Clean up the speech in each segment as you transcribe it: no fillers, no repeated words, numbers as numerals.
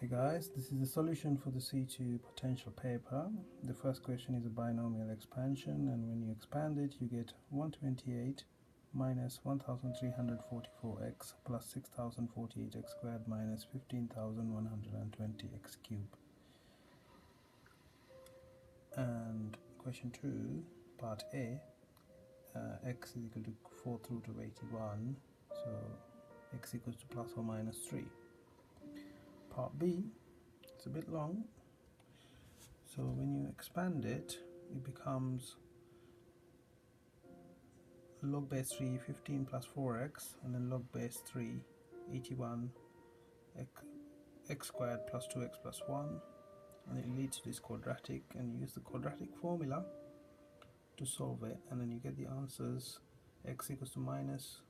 Okay guys, this is the solution for the C2 potential paper. The first question is a binomial expansion, and when you expand it you get 128 minus 1344x plus 6048x squared minus 15120x cubed. And question 2, part A, x is equal to 4 through to 81, so x equals to plus or minus 3. Part B, it's a bit long, so when you expand it, it becomes log base 3 15 plus 4x, and then log base 3 81 x squared plus 2x plus 1, and it leads to this quadratic, and you use the quadratic formula to solve it, and then you get the answers x equals to minus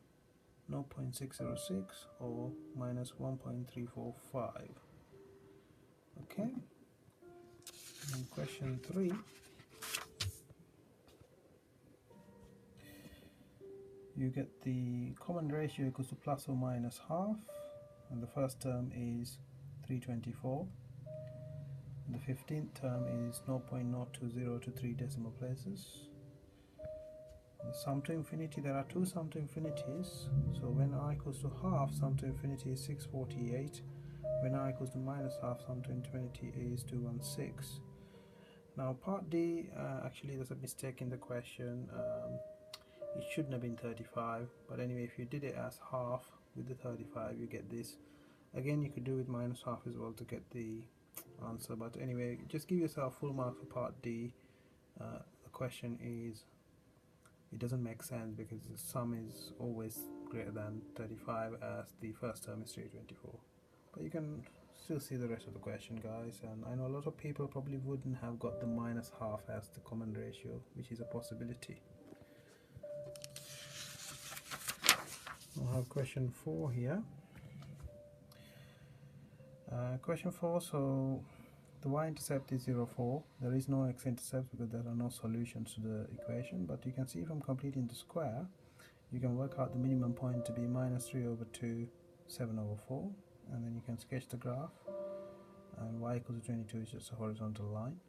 0.606 or minus 1.345. Okay, and question 3, you get the common ratio equals to plus or minus half, and the first term is 324, and the 15th term is 0.020 to 3 decimal places. Sum to infinity, there are two sum to infinities, so when I equals to half, sum to infinity is 648. When I equals to minus half, sum to infinity is 216. Now part D, actually there's a mistake in the question. It shouldn't have been 35, but anyway, if you did it as half with the 35, you get this. Again, you could do with minus half as well to get the answer, but anyway, just give yourself full mark for part D. The question is, it doesn't make sense because the sum is always greater than 35 as the first term is 324. But you can still see the rest of the question, guys, and I know a lot of people probably wouldn't have got the minus half as the common ratio, which is a possibility. We'll have question 4 here. Question 4, so the y-intercept is 0, 4. There is no x-intercept because there are no solutions to the equation, but you can see from completing the square, you can work out the minimum point to be minus 3 over 2, 7 over 4, and then you can sketch the graph, and y equals to 22 is just a horizontal line,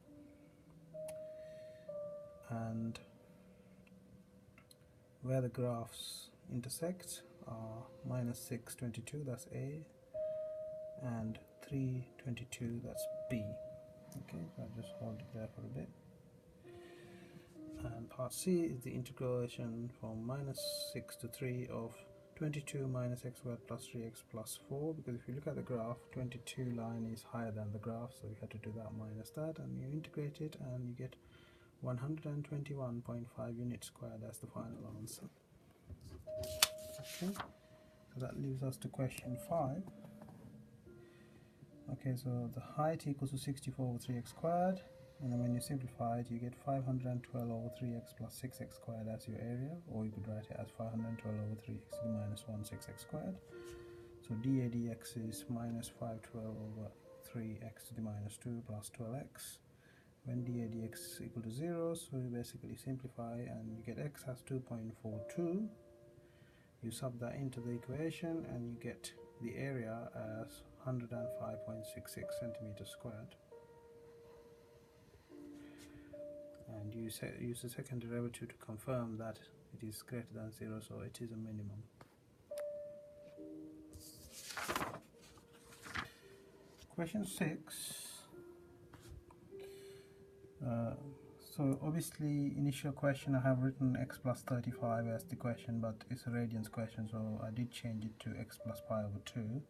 and where the graphs intersect are minus 6, 22, that's A, and 3, 22, that's B. Okay, so I'll just hold it there for a bit. And part C is the integration from minus 6 to 3 of 22 minus x squared plus 3x plus 4, because if you look at the graph, 22 line is higher than the graph, so you have to do that minus that, and you integrate it and you get 121.5 units squared. That's the final answer. Okay, so that leaves us to question 5. Okay, so the height equals to 64 over 3x squared, and then when you simplify it, you get 512 over 3x plus 6x squared as your area, or you could write it as 512 over 3x to the minus 1 6x squared. So dA dx is minus 512 over 3x to the minus 2 plus 12x. When dA dx is equal to 0, so you basically simplify and you get x as 2.42. You sub that into the equation and you get the area as 105.66 centimeters squared. And you use the second derivative to confirm that it is greater than 0, so it is a minimum. Question 6. So obviously initial question I have written x plus 35 as the question, but it's a radians question, so I did change it to x plus pi over 2.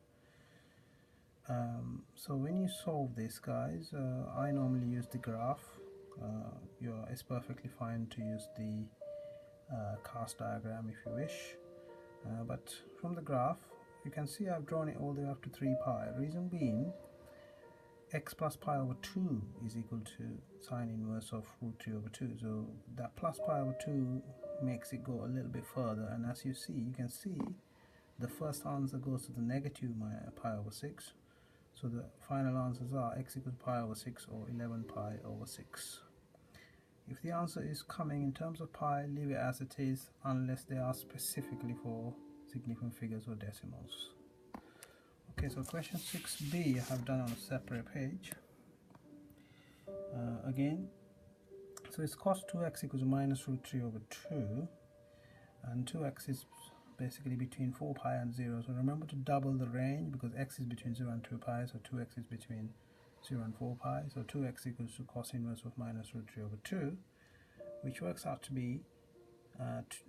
So when you solve this, guys, I normally use the graph. It's perfectly fine to use the cast diagram if you wish, but from the graph you can see I've drawn it all the way up to 3 pi. Reason being, x plus pi over 2 is equal to sine inverse of root 3 over 2, so that plus pi over 2 makes it go a little bit further, and as you see, you can see the first answer goes to the negative pi over 6, so the final answers are x equals pi over 6 or 11 pi over 6. If the answer is coming in terms of pi, leave it as it is unless they are specifically for significant figures or decimals. Okay, so question 6b I have done on a separate page. Again, so it's cos 2x equals minus root 3 over 2, and 2x is basically between 4 pi and 0. So remember to double the range, because x is between 0 and 2 pi, so 2x is between 0 and 4 pi. So 2x equals to cos inverse of minus root 3 over 2, which works out to be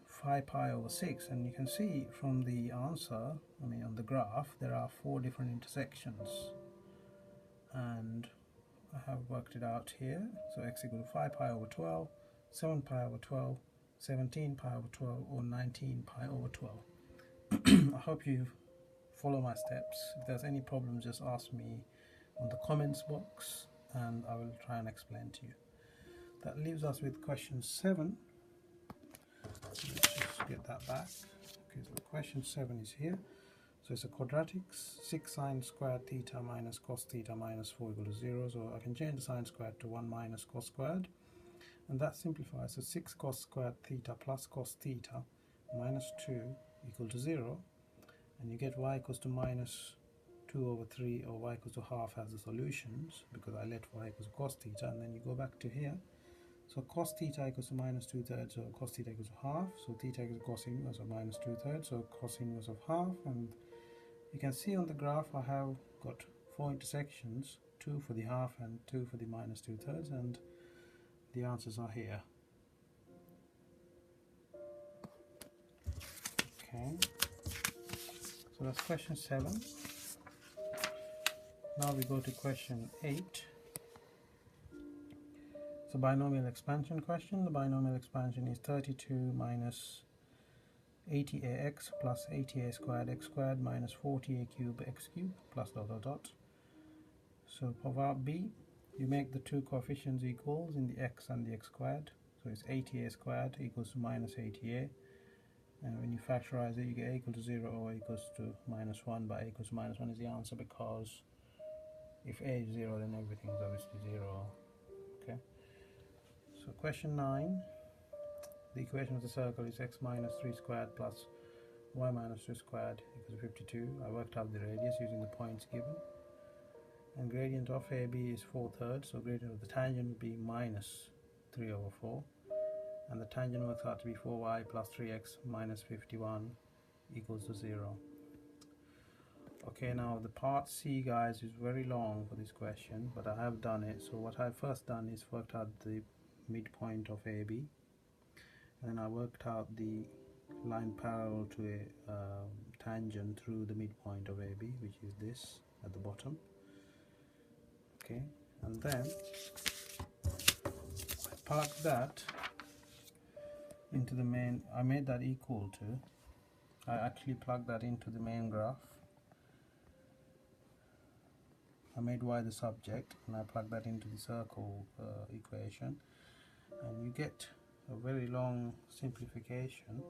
5 pi over 6. And you can see from the answer, on the graph, there are 4 different intersections, and I have worked it out here. So x equal to 5 pi over 12, 7 pi over 12, 17 pi over 12, or 19 pi over 12. I hope you follow my steps. If there's any problems, just ask me on the comments box and I will try and explain to you. That leaves us with question 7. Let's just get that back. Okay, so question 7 is here. So it's a quadratics, 6 sine squared theta minus cos theta minus 4 equal to 0. So I can change the sine squared to 1 minus cos squared, and that simplifies. So 6 cos squared theta plus cos theta minus 2 equal to 0, and you get y equals to minus 2 over 3, or y equals to half as the solutions, because I let y equals to cos theta, and then you go back to here. So cos theta equals to minus 2/3, so cos theta equals to half, so theta equals to cos inverse of minus 2/3, so cos inverse of half. And you can see on the graph I have got 4 intersections, 2 for the half and 2 for the minus 2/3, and the answers are here. Okay, so that's question 7. Now we go to question 8. So binomial expansion question. The binomial expansion is 32 minus 80ax plus 80a squared x squared minus 40a cube x cube plus dot dot dot. So for part B, you make the two coefficients equals in the x and the x squared. So it's 80a squared equals to minus 80a, and when you factorize it, you get a equal to 0 or a equals to minus 1, but a equals to minus 1 is the answer, because if a is 0, then everything is obviously 0. Okay. So question 9, the equation of the circle is x minus 3 squared plus y minus 2 squared equals 52. I worked out the radius using the points given. And gradient of AB is 4/3, so gradient of the tangent would be minus 3 over 4. And the tangent works out to be 4y plus 3x minus 51 equals to 0. Okay, now the part C, guys, is very long for this question, but I have done it. So what I've first done is worked out the midpoint of AB, and then I worked out the line parallel to a tangent through the midpoint of AB, which is this at the bottom. Okay, and then I plug that into the main. I made that equal to, I actually plugged that into the main graph. I made y the subject, and I plugged that into the circle equation, and you get a very long simplification,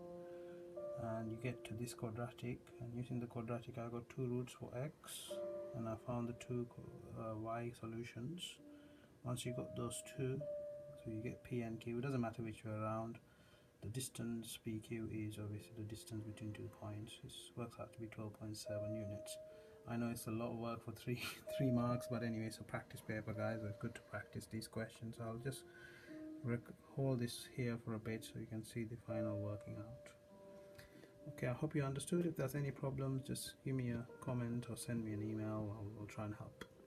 and you get to this quadratic. And using the quadratic, I got 2 roots for x, and I found the 2 y solutions. Once you got those 2, so you get p and q. It doesn't matter which way around. The distance pq is obviously the distance between 2 points. It works out to be 12.7 units. I know it's a lot of work for three marks, but anyway, it's a practice paper, guys. It's good to practice these questions. I'll just hold this here for a bit so you can see the final working out. Okay, I hope you understood. If there's any problems, just give me a comment or send me an email. I'll try and help.